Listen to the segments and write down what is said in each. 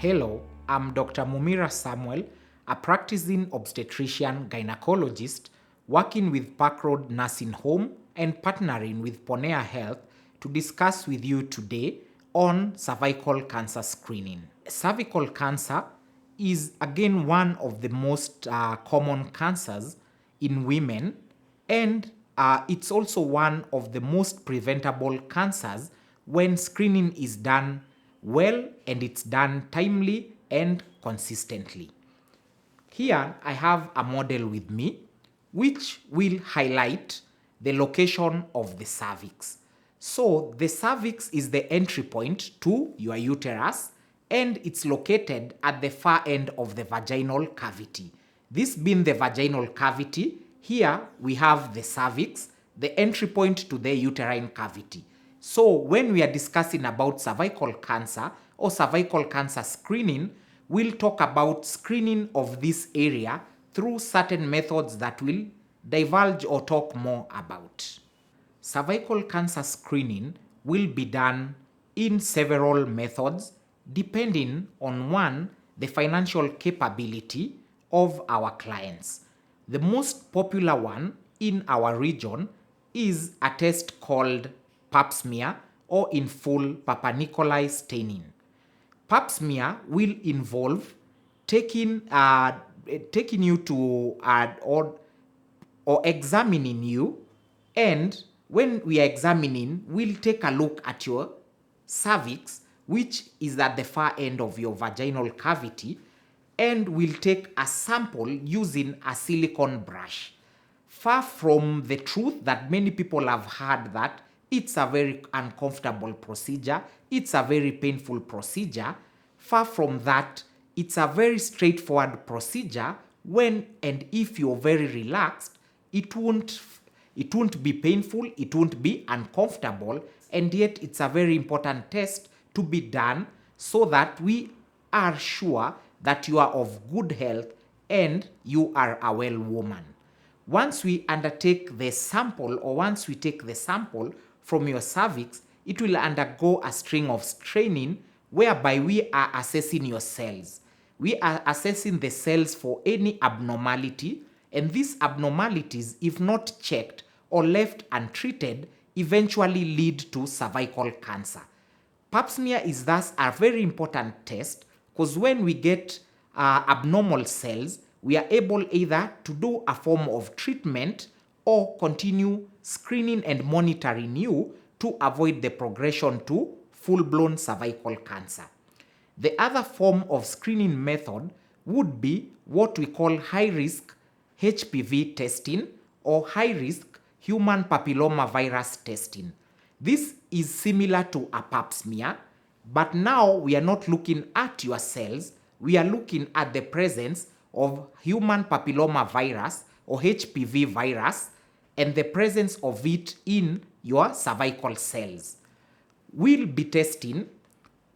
Hello, I'm Dr. Njihia Samuel, a practicing obstetrician gynecologist working with Park Road Nursing Home and partnering with Ponea Health to discuss with you today on cervical cancer screening. Cervical cancer is again one of the most common cancers in women, and it's also one of the most preventable cancers when screening is done well and it's done timely and consistently. Here I have a model with me which will highlight the location of the cervix. So the cervix is the entry point to your uterus, and it's located at the far end of the vaginal cavity. This being the vaginal cavity, here we have the cervix, the entry point to the uterine cavity. So when we are discussing about cervical cancer or cervical cancer screening, we'll talk about screening of this area through certain methods that we'll divulge or talk more about. Cervical cancer screening will be done in several methods depending on one, the financial capability of our clients. The most popular one in our region is a test called Pap smear, or in full Papa Nikolai staining. Pap smear will involve taking you to or examining you, and when we are examining, we'll take a look at your cervix, which is at the far end of your vaginal cavity, and we'll take a sample using a silicone brush. Far from the truth that many people have heard that it's a very uncomfortable procedure, it's a very painful procedure. Far from that, it's a very straightforward procedure. When and if you're very relaxed, it won't be painful, it won't be uncomfortable, and yet it's a very important test to be done so that we are sure that you are of good health and you are a well woman. Once we undertake the sample, or once we take the sample from your cervix, it will undergo a string of staining whereby we are assessing your cells. We are assessing the cells for any abnormality, and these abnormalities, if not checked or left untreated, eventually lead to cervical cancer. Pap smear is thus a very important test because when we get abnormal cells, we are able either to do a form of treatment or continue screening and monitoring you to avoid the progression to full-blown cervical cancer. The other form of screening method would be what we call high-risk HPV testing or high-risk human papilloma virus testing. This is similar to a pap smear, but now we are not looking at your cells, we are looking at the presence of human papilloma virus or HPV virus and the presence of it in your cervical cells. We'll be testing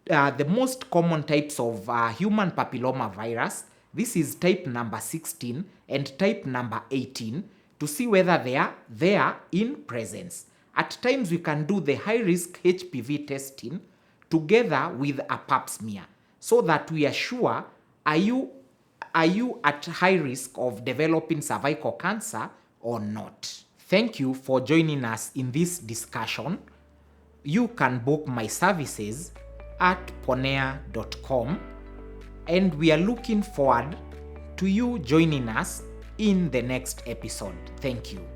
the most common types of human papilloma virus. This is type number 16 and type number 18 to see whether they are in presence. At times we can do the high-risk HPV testing together with a pap smear so that we are sure, are you at high risk of developing cervical cancer or not? Thank you for joining us in this discussion. You can book my services at ponea.com, and we are looking forward to you joining us in the next episode. Thank you.